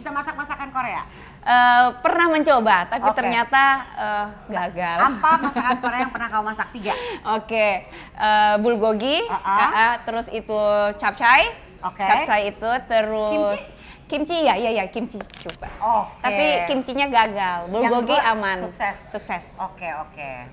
Bisa masak masakan Korea? Pernah mencoba, tapi ternyata gagal. Apa masakan Korea yang pernah kamu masak? 3. Oke, bulgogi, terus itu capcay. Capcay itu, terus kimchi ya, kimchi coba. Tapi kimchinya gagal. Bulgogi aman. Sukses. Oke.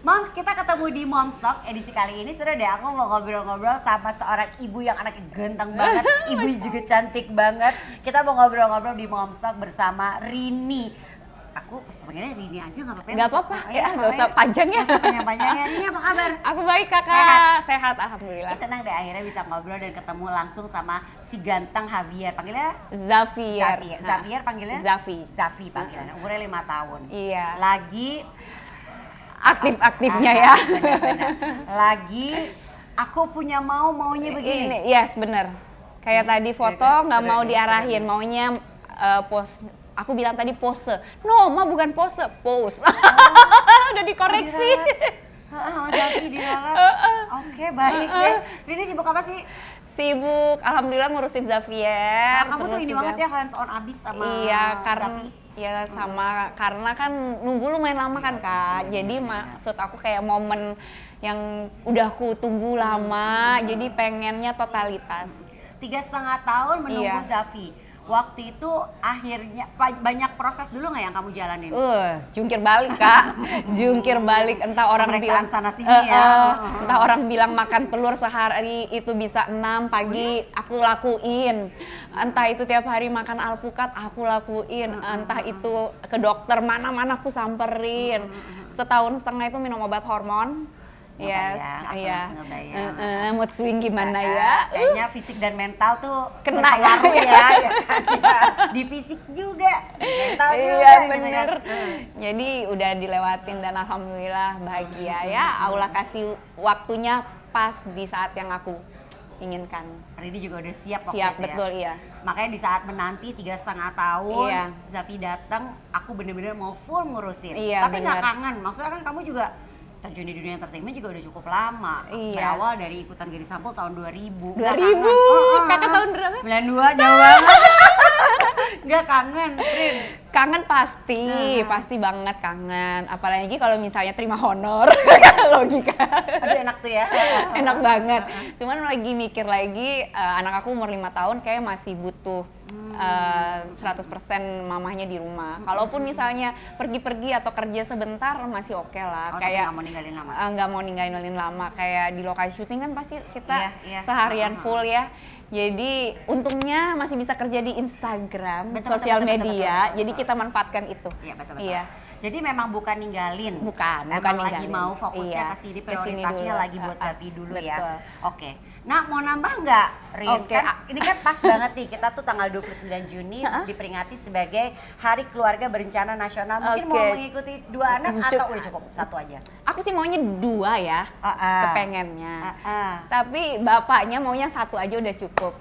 Moms, kita ketemu di Moms Talk edisi kali ini. Sudah deh, aku mau ngobrol-ngobrol sama seorang ibu yang anaknya ganteng banget, ibu juga cantik banget. Kita mau ngobrol-ngobrol di Moms Talk bersama Rini. Aku sebenarnya Rini aja nggak apa-apa. Nggak apa-apa, nggak usah panjang ya. Panjang-panjangnya. Rini apa kabar? Aku baik kakak, sehat alhamdulillah. Senang deh akhirnya bisa ngobrol dan ketemu langsung sama si ganteng Javier. Panggilnya? Zavier. Zavier panggilnya? Zavi panggilannya. Umurnya 5 tahun. Iya. Lagi aktif-aktifnya ya. Benar. Lagi aku punya maunya begini. Yes, bener. Kayak tadi foto nggak mau diarahin, maunya pose. Aku bilang tadi pose. No, ma bukan pose, pose. Udah dikoreksi. Mas Zavi diralat. Oke, baik deh. Rini sibuk apa sih? Sibuk, alhamdulillah ngurusin Zavier. Kamu tuh ini banget ya, hands on abis sama Zavi. Ya sama, karena kan nunggu lumayan lama kan Kak. Jadi maksud aku kayak momen yang udah aku tunggu lama, jadi pengennya totalitas. 3,5 tahun menunggu Zavi. Waktu itu akhirnya banyak proses dulu nggak yang kamu jalanin? Jungkir balik Kak, jungkir balik. Entah orang bilang sana sini ya. Entah orang bilang makan telur sehari itu bisa 6 pagi, aku lakuin. Entah itu tiap hari makan alpukat, aku lakuin. Entah itu ke dokter mana-mana aku samperin. Setahun setengah itu minum obat hormon. Yes, iya. Mood swing gimana ya? Kayaknya fisik dan mental tuh kena ya. Di fisik juga, di mental juga. Iya bener. Jadi udah dilewatin dan alhamdulillah bahagia ya. Allah kasih waktunya pas di saat yang aku inginkan. Rini juga udah siap waktu siap, itu betul ya? Iya. Makanya di saat menanti 3,5 tahun, Zavi datang, aku bener-bener mau full ngurusin. Tapi nggak kangen, maksudnya kan kamu juga terjun di dunia entertainment juga udah cukup lama. Berawal dari ikutan Gadis Sampul tahun 2000. 2000? Kakak tahun berapa? 92, jauh banget. Nggak kangen, Rin? Kangen pasti banget kangen. Apalagi kalau misalnya terima honor, logika. Aduh enak tuh ya. Enak banget. Cuman lagi mikir lagi, anak aku umur 5 tahun kayak masih butuh 100% mamahnya di rumah. Kalaupun misalnya pergi-pergi atau kerja sebentar masih oke lah. Kayak nggak mau ninggalin lama. Nggak mau ninggalin lama. Kayak di lokasi syuting kan pasti kita seharian full ya. Jadi untungnya masih bisa kerja di Instagram, sosial media. Jadi kita manfaatkan itu. Iya betul. Jadi memang bukan ninggalin. Bukan lagi mau fokusnya ke sini, prioritasnya lagi buat Zavi dulu ya. Oke. Nah, mau nambah nggak, Rin? Ini kan pas banget nih, kita tuh tanggal 29 Juni diperingati sebagai Hari Keluarga Berencana Nasional. Mungkin mau mengikuti 2 anak atau udah cukup 1 aja? Aku sih maunya 2 ya, kepengennya. Tapi bapaknya maunya 1 aja udah cukup.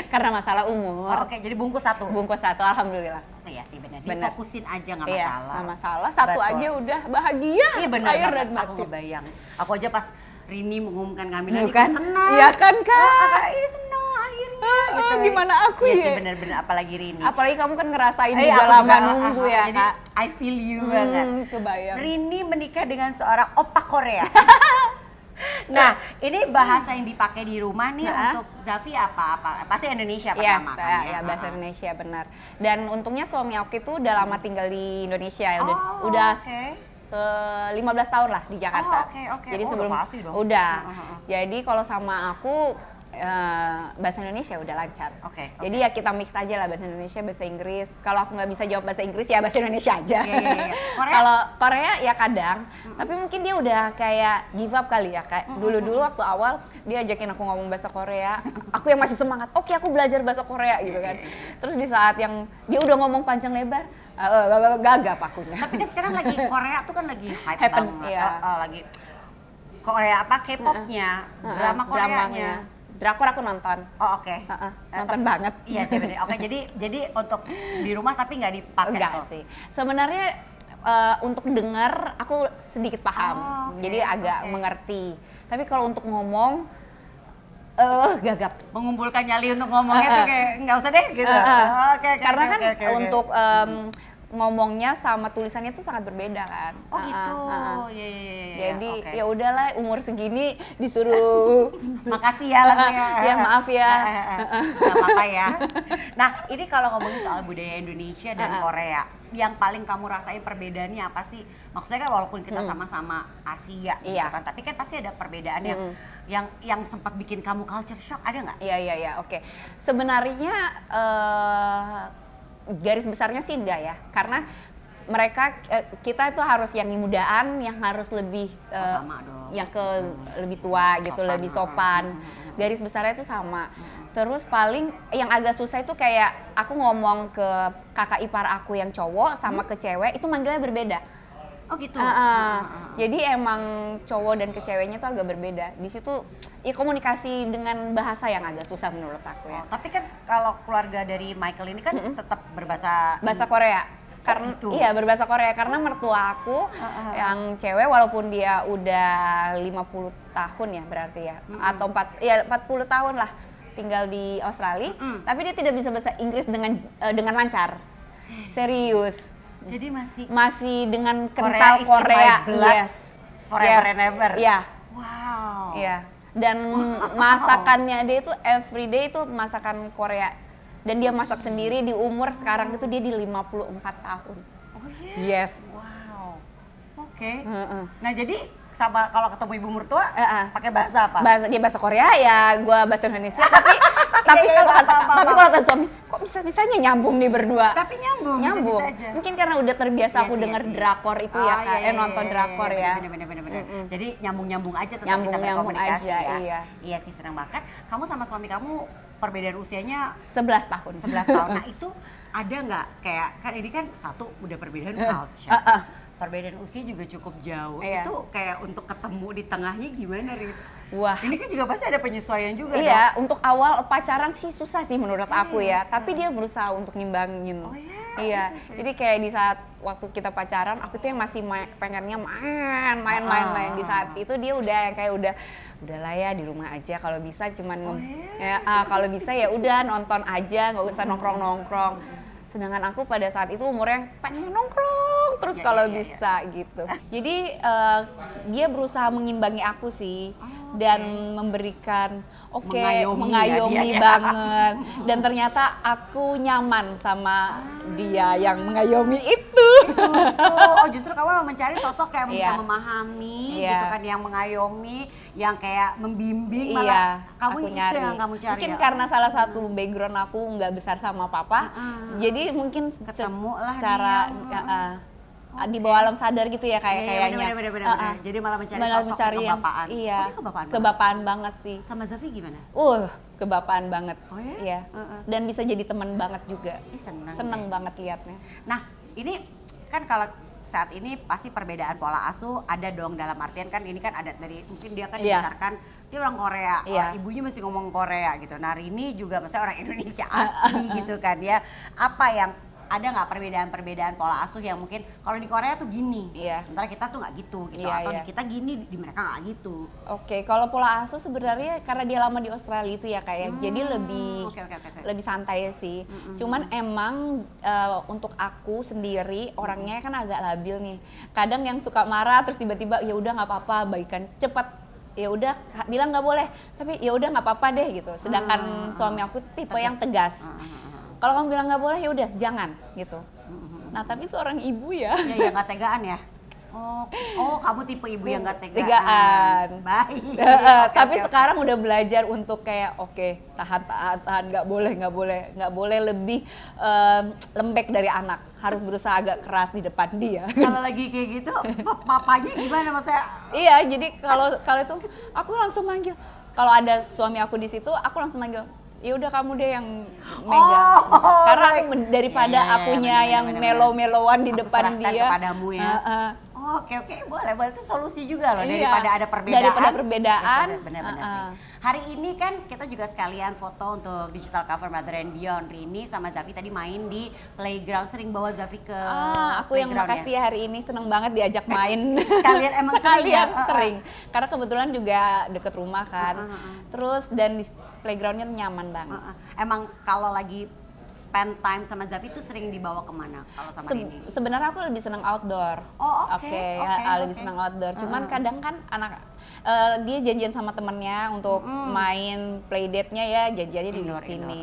Karena masalah umur. Jadi bungkus 1? Bungkus 1, alhamdulillah. Iya sih benar, difokusin aja nggak masalah. Nggak masalah, 1 aja udah bahagia. Iya benar, aku ngebayang. Aku aja pas Rini mengumumkan kehamilan kan senang. Iya kan Kak? Iya senang akhirnya. Gimana aku ya? Iya sih benar-benar, apalagi Rini. Apalagi kamu kan ngerasain juga lama nunggu ya jadi, Kak. I feel you banget. Kebayang. Rini menikah dengan seorang opa Korea. Nah, ini bahasa yang dipakai di rumah nih untuk Zavi apa? Pasti Indonesia pertama kan ya? Bahasa Indonesia benar. Dan untungnya suami aku itu udah lama tinggal di Indonesia ya, udah 15 tahun lah di Jakarta. Jadi sebelum udah. Jadi kalau sama aku bahasa Indonesia udah lancar. Jadi ya kita mix aja lah bahasa Indonesia, bahasa Inggris. Kalau aku nggak bisa jawab bahasa Inggris ya bahasa Indonesia aja. Kalau Korea ya kadang, tapi mungkin dia udah kayak give up kali ya Kak. Dulu waktu awal dia ajakin aku ngomong bahasa Korea, aku yang masih semangat. Oke, aku belajar bahasa Korea gitu kan. Terus di saat yang dia udah ngomong panjang lebar, gagap akunya. Tapi kan sekarang lagi Korea tuh kan lagi hype banget. Lagi Korea K-popnya, drama Koreanya. Drakor aku nonton. Oh oke. Nonton banget. Iya sih bener. Oke, jadi untuk di rumah tapi nggak dipakai. Enggak sih. Sebenarnya untuk dengar aku sedikit paham. Jadi agak mengerti. Tapi kalau untuk ngomong gagap. Mengumpulkan nyali untuk ngomongnya tuh kayak nggak usah deh gitu. Oke. Karena kan untuk ngomongnya sama tulisannya itu sangat berbeda kan. Oh gitu. Iya. Jadi ya udahlah umur segini disuruh makasih ya langsung ya. Ya maaf ya. Nggak apa-apa ya. Nah, ini kalau ngomongin soal budaya Indonesia dan Korea, yang paling kamu rasain perbedaannya apa sih? Maksudnya kan walaupun kita sama-sama Asia gitu kan, tapi kan pasti ada perbedaan yang sempat bikin kamu culture shock, ada nggak? Iya, oke. Sebenarnya garis besarnya sih enggak ya, karena mereka kita itu harus yang mudaan, yang harus lebih sama dong. yang lebih tua gitu, sopan, lebih sopan. Garis besarnya itu sama. Terus paling yang agak susah itu kayak aku ngomong ke kakak ipar aku yang cowok sama ke cewek itu manggilnya berbeda. Oh gitu. Jadi emang cowok dan ke ceweknya tuh agak berbeda. Di situ ya komunikasi dengan bahasa yang agak susah menurut aku ya. Tapi kan kalau keluarga dari Michael ini kan tetap berbahasa Korea. Karena gitu. Iya, berbahasa Korea karena mertua aku yang cewek walaupun dia udah 50 tahun ya berarti ya atau 40 tahun lah tinggal di Australia, tapi dia tidak bisa bahasa Inggris dengan lancar. Serius. Jadi masih dengan kental Korea. Yes. Forever and ever. Iya. Wow. Iya. Dan masakannya dia itu everyday itu masakan Korea. Dan dia masak sendiri di umur sekarang itu dia di 54 tahun. Oh iya? Yes. Wow. Oke. Nah jadi sama kalau ketemu ibu mertua pakai bahasa apa? Dia bahasa Korea ya, gua bahasa Indonesia tapi kalau kata suami kok bisa-bisanya nyambung nih berdua. Tapi nyambung. Bisa aja. Mungkin karena udah terbiasa aku denger drakor itu ya Kak, nonton drakor ya. Bener. Jadi nyambung-nyambung aja tetap bisa nyambung berkomunikasi aja, ya. Iya. Iya sih senang banget. Kamu sama suami kamu perbedaan usianya 11 tahun. 11 tahun. Nah itu ada nggak kayak kan ini kan satu udah perbedaan culture. Perbedaan usia juga cukup jauh. Itu kayak untuk ketemu di tengahnya gimana, Rit? Wah. Ini kan juga pasti ada penyesuaian juga Iya, dong? untuk awal pacaran sih susah sih menurut aku ya. Tapi dia berusaha untuk ngimbangin. Oh iya? Iya, jadi kayak di saat waktu kita pacaran, aku tuh yang masih pengennya main. Di saat itu dia udah yang kayak udahlah ya di rumah aja kalau bisa cuman kalau bisa ya udah nonton aja, nggak usah nongkrong. Sedangkan aku pada saat itu umurnya pengen nongkrong terus kalau bisa gitu. Jadi dia berusaha mengimbangi aku sih dan memberikan mengayomi banget. Dan ternyata aku nyaman sama dia yang mengayomi itu. Oh justru kamu mencari sosok yang bisa memahami gitu kan, yang mengayomi, yang kayak membimbing, malah kamu itu yang kamu cari. Mungkin karena salah satu background aku nggak besar sama papa, jadi mungkin ketemu lah cara di bawah alam sadar gitu ya kayaknya. Bener. Jadi malah mencari sosok kebapaan. Iya. Kebapaan banget sih. Sama Zafi gimana? Kebapaan banget. Oh ya? Iya. Dan bisa jadi teman banget juga. Seneng banget liatnya. Nah, ini kan kalau saat ini pasti perbedaan pola asuh ada dong, dalam artian kan ini kan ada dari mungkin dia kan dibesarkan dia orang Korea, ibunya masih ngomong Korea gitu. Nah, Rini juga misalnya orang Indonesia asli gitu kan ya. Apa yang ada nggak perbedaan pola asuh yang mungkin kalau di Korea tuh gini, sementara kita tuh nggak gitu atau di kita gini di mereka nggak gitu. Oke, kalau pola asuh sebenarnya karena dia lama di Australia itu ya kayak jadi lebih santai sih. Cuman emang untuk aku sendiri orangnya kan agak labil nih. Kadang yang suka marah terus tiba-tiba ya udah nggak apa-apa, baikan cepet. Ya udah bilang nggak boleh, tapi ya udah nggak apa-apa deh gitu. Sedangkan suami aku tipe yang tegas. Kalau kamu bilang nggak boleh ya udah jangan gitu. Nah tapi seorang ibu ya. Ya nggak tegaan ya. Oh kamu tipe ibu yang nggak tegaan. Baik. Tapi sekarang udah belajar untuk kayak tahan nggak boleh lebih lembek dari anak. Harus berusaha agak keras di depan dia. Kalau lagi kayak gitu, papanya gimana maksudnya? Iya jadi kalau itu aku langsung manggil. Kalau ada suami aku di situ, aku langsung manggil. Ya udah kamu deh yang megang. Karena daripada akunya yang melo-meloan di depan dia. Kepadamu ya. Oke, boleh itu solusi juga loh daripada ada perbedaan. Daripada perbedaan. Benar-benar sih. Hari ini kan kita juga sekalian foto untuk digital cover Mother and Beyond. Rini sama Zafi tadi main di playground, sering bawa Zafi ke aku yang makasih ya hari ini, seneng banget diajak main. Sekalian emang sering. Karena kebetulan juga deket rumah kan. Terus dan di playgroundnya nyaman banget. Emang kalau lagi spend time sama Zafi tuh sering dibawa kemana kalau sama Rini? Sebenarnya aku lebih senang outdoor. Oke. Lebih senang outdoor. Cuman kadang kan dia janjian sama temennya untuk main playdate-nya ya, janjiannya di sini.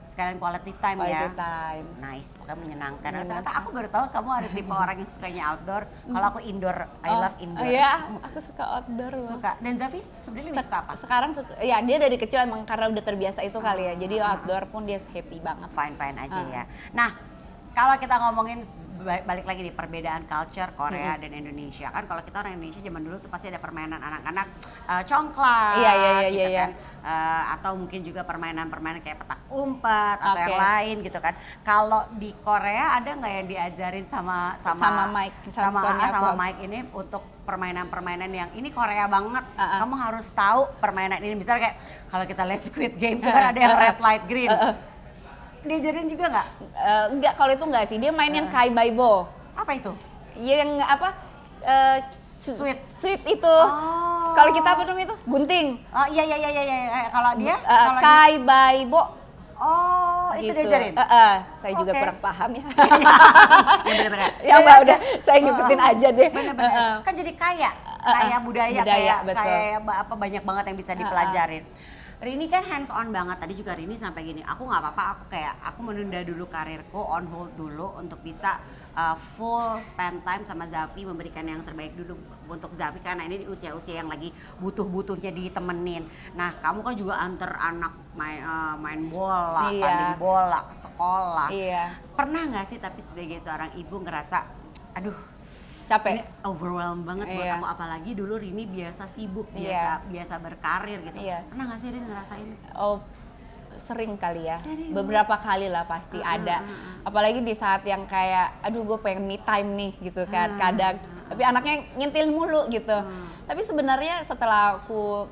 Sekalian quality time ya. Quality time. Nice, pokoknya menyenangkan. Ternyata aku baru tahu kamu ada tipe orang yang sukanya outdoor. Kalau aku indoor, I love indoor. Iya, aku suka outdoor. Suka. Dan Zafi sebenarnya lebih suka apa? Sekarang ya dia dari kecil emang karena udah terbiasa itu kali ya. Jadi outdoor pun dia happy banget. Fine aja ya. Nah, kalau kita ngomongin balik lagi nih perbedaan culture Korea dan Indonesia, kan kalau kita orang Indonesia zaman dulu tuh pasti ada permainan anak-anak congklak, gitu kan, atau mungkin juga permainan-permainan kayak petak umpet atau yang lain gitu kan. Kalau di Korea ada nggak yang diajarin sama Mike ini untuk permainan-permainan yang ini Korea banget, kamu harus tahu permainan ini. Misalnya kayak kalau kita lihat Squid Game itu kan ada yang red light green. Diajarin juga nggak? Enggak, kalau itu enggak sih. Dia mainin Kai Baibo. Apa itu? Yang apa? Sweet itu. Kalau kita apa namanya itu? Gunting. Oh iya. Kalau dia? Kai Baibo. Itu gitu. diajarin? Saya juga kurang paham ya. Ya benar-benar. Ya udah, saya ngikutin aja deh. Benar-benar. Kan jadi kaya budaya kayak apa banyak banget yang bisa dipelajarin. Rini kan hands on banget, tadi juga Rini sampai gini, aku nggak apa-apa, aku menunda dulu karirku, on hold dulu untuk bisa full spend time sama Zafi, memberikan yang terbaik dulu untuk Zafi karena ini di usia-usia yang lagi butuh-butuhnya ditemenin. Nah, kamu kan juga antar anak main bola, tanding bola ke sekolah. Pernah nggak sih tapi sebagai seorang ibu ngerasa, aduh capek, ini overwhelmed banget buat aku, apalagi dulu Rini biasa sibuk, biasa berkarir gitu. Pernah nggak sih Rini ngerasain? Sering kali ya. Serius? Beberapa kali lah pasti ada. Apalagi di saat yang kayak aduh gue pengen me time nih gitu kan kadang. Tapi anaknya ngintil mulu gitu. Tapi sebenarnya setelah aku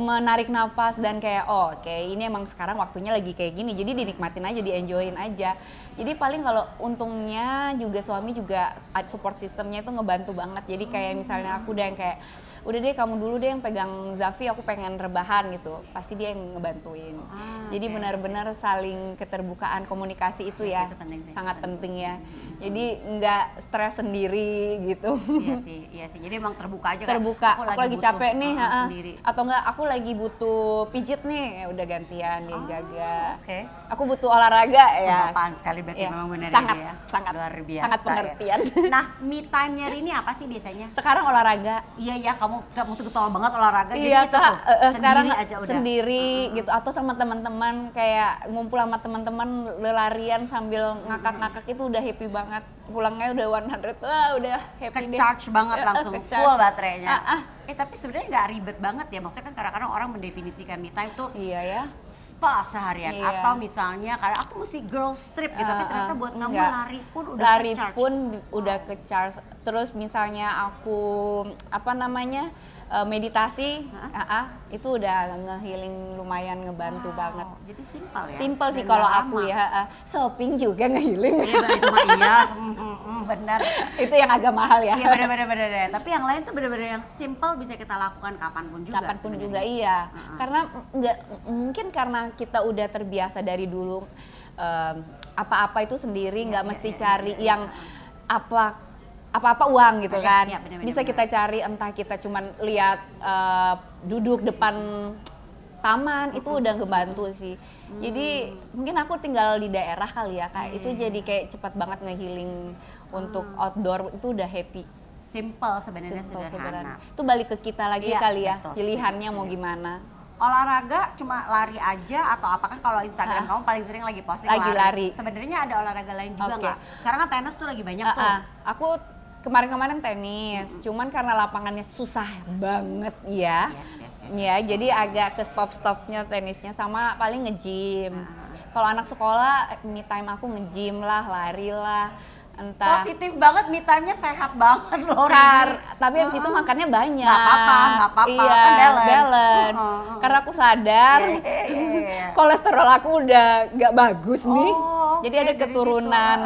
menarik nafas dan kayak oke, ini emang sekarang waktunya lagi kayak gini, jadi dinikmatin aja, dienjoyin aja. Jadi paling kalau untungnya juga suami juga support sistemnya itu ngebantu banget. Jadi kayak misalnya aku udah yang kayak udah deh kamu dulu deh yang pegang Zafi, aku pengen rebahan gitu, pasti dia yang ngebantuin. Jadi benar-benar saling keterbukaan komunikasi itu ya sangat penting ya. Jadi nggak stres sendiri gitu. Iya sih. Jadi emang terbuka aja. Terbuka. Aku lagi capek nih, atau enggak aku lagi butuh pijit nih, ya udah gantian dia jaga. Aku butuh olahraga ya. Apaan sekali berarti memang benar ya. Sangat luar biasa. Sangat pengertian. Ya. Nah, me time-nya Rini apa sih biasanya? Sekarang olahraga. Iya, kamu tuh ketol banget olahraga. Iya, jadi itu sekarang aja udah. Sendiri gitu, atau sama teman-teman kayak ngumpul sama teman-teman larian sambil ngakak-ngakak itu udah happy banget. Pulangnya udah 100, udah happy deh. Ke-charge banget langsung, full baterainya. Tapi sebenarnya nggak ribet banget ya, maksudnya kan kadang-kadang orang mendefinisikan me time tuh spa seharian, atau misalnya karena aku mesti girls trip gitu, tapi ternyata buat kamu lari pun udah ke-charge. Terus misalnya aku meditasi, itu udah nge-healing, lumayan ngebantu banget. Jadi simpel ya? Simpel sih kalau aku ya. Shopping juga nge-healing. Iya, benar. Itu yang agak mahal ya. Iya benar. Tapi yang lain tuh benar-benar yang simpel bisa kita lakukan kapanpun juga. Kapanpun juga iya. Karena mungkin karena kita udah terbiasa dari dulu apa-apa itu sendiri, nggak mesti cari yang apa-apa uang gitu kan. Bisa kita cari, entah kita cuman lihat duduk depan taman, itu udah ngebantu sih. Jadi mungkin aku tinggal di daerah kali ya, kayak itu jadi kayak cepat banget nge-healing untuk outdoor, itu udah happy. Simple sebenarnya, sederhana. Itu balik ke kita lagi kali ya, betul, pilihannya mau gimana. Olahraga cuma lari aja atau apa? Kan kalau Instagram kamu paling sering lagi posting lari. Sebenarnya ada olahraga lain juga nggak? Sekarang kan tenis tuh lagi banyak tuh. Aku kemarin tenis, cuman karena lapangannya susah banget ya. Ya, jadi agak ke stop-stopnya tenisnya, sama paling nge-gym. Kalau anak sekolah, me time aku nge-gym lah, lari lah. Entah positif banget, me time-nya sehat banget loh. Tapi habis itu makannya banyak. Nggak apa-apa, iya, kan balance. Karena aku sadar kolesterol aku udah nggak bagus nih. Jadi ada keturunan.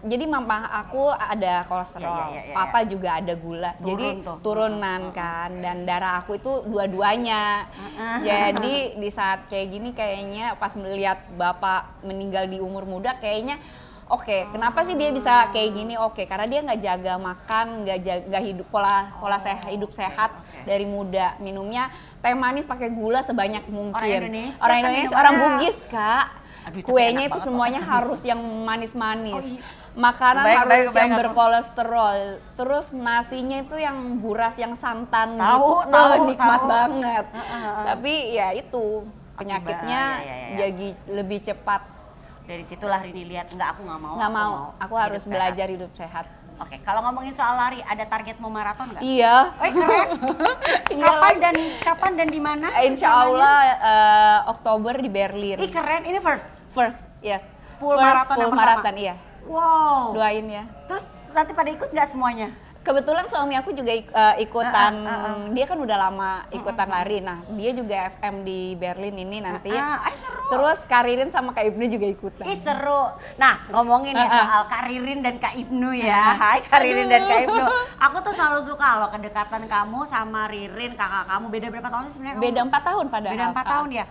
Jadi mama aku ada kolesterol, papa juga ada gula, jadi turunan kan, dan darah aku itu dua-duanya. Jadi di saat kayak gini kayaknya pas melihat bapak meninggal di umur muda, kayaknya oke, kenapa sih dia bisa kayak gini? Oke, karena dia nggak jaga makan, nggak hidup pola hidup sehat dari muda, minumnya teh manis pakai gula sebanyak mungkin. Orang Indonesia, orang Bugis Kak. Aduh, kuenya itu semuanya harus yang manis-manis. Makanan harus yang berkolesterol. Terus nasinya itu yang buras, yang santan gitu. Nikmat banget. Tapi ya itu penyakitnya jadi lebih cepat. Dari situlah Rini lihat, aku nggak mau. Aku harus belajar hidup sehat. Oke, kalau ngomongin soal lari, ada target mau maraton nggak? Iya. Keren. Kapan dan di mana? Insya Allah Oktober di Berlin. Keren. Ini first, yes. Full maraton, iya. Wow. Doain ya. Terus nanti pada ikut nggak semuanya? Kebetulan suami aku juga ikutan, dia kan udah lama ikutan lari. Nah, dia juga FM di Berlin ini nanti. Seru. Terus Kak Ririn sama Kak Ibnu juga ikutan. Seru. Nah, ngomongin soal Kak Ririn dan Kak Ibnu ya. Hai Kak Ririn dan Kak Ibnu. Aku tuh selalu suka loh kedekatan kamu sama Ririn, kakak kamu. Beda berapa tahun sih sebenarnya? Beda 4 tahun padahal. Beda 4 tahun ya.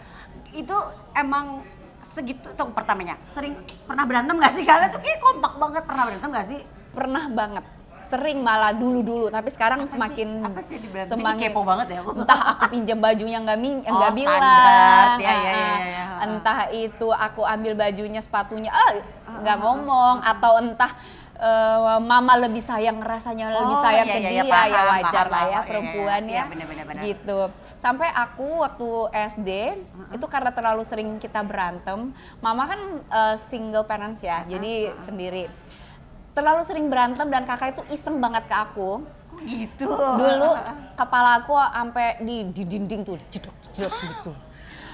Itu emang segitu tuh pertamanya. Pernah berantem nggak sih? Kalian tuh kayak kompak banget. Pernah berantem nggak sih? Pernah banget. Sering malah dulu, tapi sekarang semakin kepo banget ya. Entah aku pinjam bajunya nggak bilang, entah itu aku ambil bajunya sepatunya nggak ngomong, atau entah mama lebih sayang, rasanya lebih sayang ke dia, ya wajar lah ya perempuan ya, gitu. Sampai aku waktu SD itu karena terlalu sering kita berantem, mama kan single parents ya, jadi sendiri. Terlalu sering berantem dan kakak itu iseng banget ke aku. Gitu. Dulu kepala aku sampai di dinding tuh jedok gitu.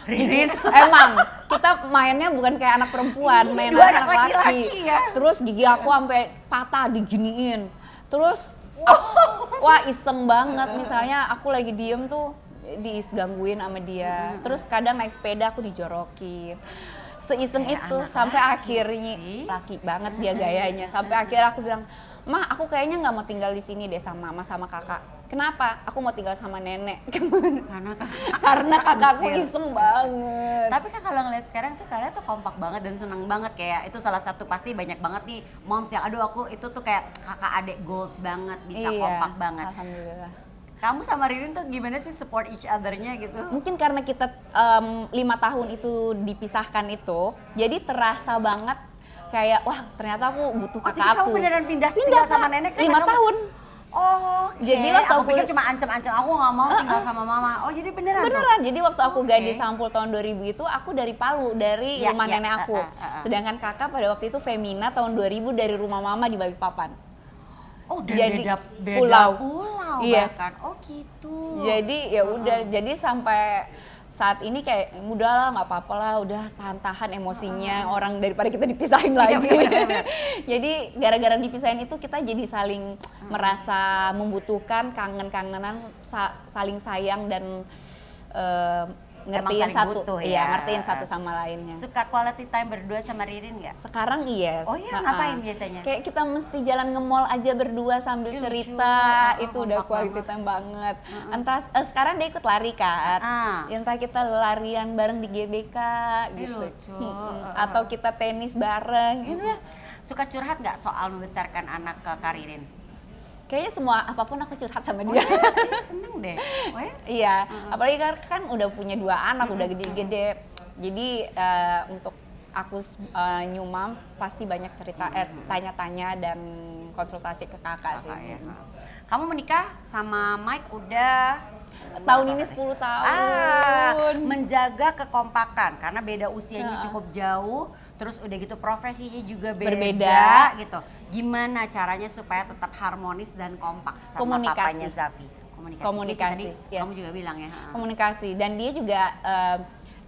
Ririn. Emang kita mainnya bukan kayak anak perempuan, main anak laki-laki. Ya? Terus gigi aku sampai patah diginiin. Terus wah iseng banget, misalnya aku lagi diem tuh digangguin sama dia. Terus kadang naik sepeda aku dijorokin. Seiseng itu sampai akhirnya laki banget dia gayanya, sampai akhirnya aku bilang, "Mah, aku kayaknya nggak mau tinggal di sini deh sama mama sama kakak." Kenapa? Aku mau tinggal sama nenek. Karena kakakku iseng banget. Tapi kan kalau ngeliat sekarang tuh kalian tuh kompak banget dan seneng banget, kayak itu salah satu pasti banyak banget nih moms yang aku itu tuh kayak kakak adik goals banget, bisa kompak banget. Alhamdulillah. Kamu sama Ririn tuh gimana sih support each other-nya gitu? Mungkin karena kita 5 tahun itu dipisahkan itu, jadi terasa banget kayak wah ternyata aku butuh kakak jadi aku. Kamu beneran pindah sama nenek kan? 5 tahun. Jadi waktu aku pikir cuma ancam-ancam aku nggak mau tinggal sama mama. Jadi beneran? Beneran. Jadi waktu aku gadis sampul tahun 2000 itu aku dari Palu, dari rumah nenek aku. Sedangkan kakak pada waktu itu Femina tahun 2000 dari rumah mama di Balikpapan. Jadi beda pulau bahkan. Gitu. Jadi ya udah, jadi sampai saat ini kayak udahlah nggak apa-apa lah, udah tahan-tahan emosinya orang daripada kita dipisahin lagi. Jadi gara-gara dipisahin itu kita jadi saling merasa membutuhkan, kangen-kangenan, saling sayang dan ngertiin satu sama lainnya. Suka quality time berdua sama Ririn nggak? Sekarang iya. Oh iya, ngapain biasanya? Kayak kita mesti jalan nge-mall aja berdua sambil cerita, itu udah quality time banget. Entah sekarang dia ikut lari kan, entah kita larian bareng di GBK gitu. Atau kita tenis bareng. Suka curhat nggak soal membesarkan anak ke Kak Ririn? Kayaknya semua apapun aku curhat sama dia. Seneng deh. Iya, apalagi kan udah punya 2 anak, udah gede-gede. Jadi untuk aku new mom pasti banyak cerita, tanya-tanya dan konsultasi ke kakak sih. Ya. Kamu menikah sama Mike udah tahun ini 10 tahun. Menjaga kekompakan karena beda usianya cukup jauh. Terus udah gitu profesinya juga berbeda gitu. Gimana caranya supaya tetap harmonis dan kompak sama papanya Zafi? Komunikasi. Tadi kamu juga bilang ya. Komunikasi, dan dia juga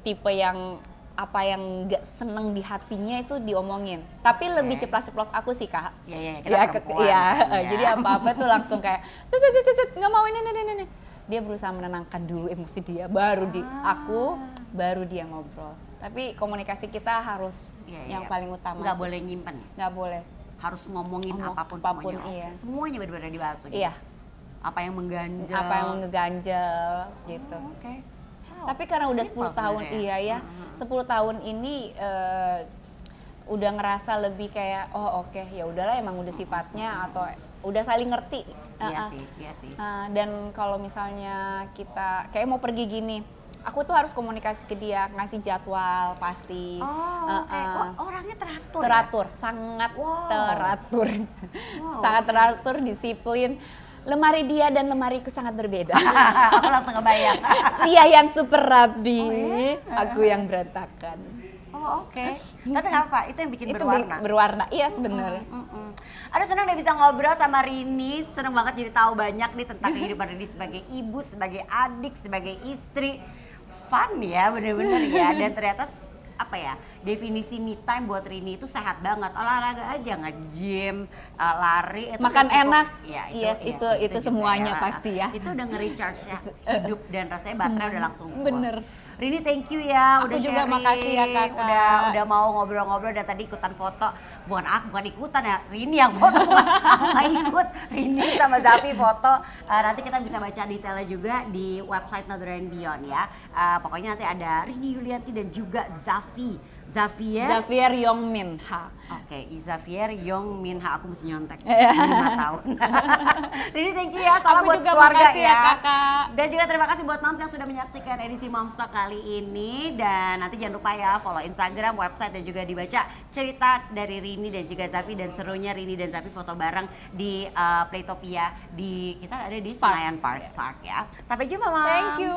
tipe yang apa yang nggak seneng di hatinya itu diomongin. Tapi lebih ceplas-ceplos aku sih Kak. Iya, Jadi apa-apa tuh langsung kayak cut nggak mau ini. Dia berusaha menenangkan dulu emosi dia, baru baru dia ngobrol. Tapi komunikasi kita harus yang paling utama. Nggak boleh nyimpen. Nggak boleh. Harus ngomongin apapun semuanya. Iya. Semuanya benar-benar dibahas. Iya. Apa yang mengganjal. Apa yang ngeganjel gitu. Oke. Tapi karena udah 10 tahun, 10 tahun ini udah ngerasa lebih kayak ya udahlah emang udah sifatnya atau udah saling ngerti. Iya sih. Dan kalau misalnya kita kayak mau pergi gini, aku tuh harus komunikasi ke dia, ngasih jadwal pasti. Orangnya teratur. Teratur, ya? Sangat teratur. Sangat teratur, disiplin. Lemari dia dan lemariku sangat berbeda. Aku langsung kebayang. Dia yang super rapi, aku yang berantakan. Oke. Tapi nggak apa, itu yang bikin berwarna. Berwarna, iya sebenarnya. Aduh, senang deh bisa ngobrol sama Rini. Senang banget jadi tahu banyak nih tentang kehidupan Rini sebagai ibu, sebagai adik, sebagai istri. Fun ya, bener-bener ya. Dan ternyata definisi me time buat Rini itu sehat banget. Olahraga aja, nge-gym, lari itu makan enak. Ya, itu semuanya ya. Pasti ya. Itu udah nge-recharge hidup dan rasanya baterai udah langsung full. Bener. Rini, thank you ya udah juga sharing. makasih ya Kakak. Udah mau ngobrol-ngobrol dan tadi ikutan foto. Bukan ikutan ya, Rini yang foto, bukan aku nggak ikut. Rini sama Zafi foto. Nanti kita bisa baca detailnya juga di website Nodora and Beyond ya. Pokoknya nanti ada Rini Yulianti dan juga Zavier Yong Min Ha. Oke, Zavier Yong Min Ha. Aku mesti nyontek 5 tahun. Rini, thank you ya. Salam buat keluarga ya Kakak. Dan juga terima kasih buat moms yang sudah menyaksikan edisi Moms Talk kali ini. Dan nanti jangan lupa ya follow Instagram, website, dan juga dibaca cerita dari Rini dan juga Zafi. Dan serunya Rini dan Zafi foto bareng di Playtopia. Kita ada di Senayan Park ya. Sampai jumpa, Moms. Thank you.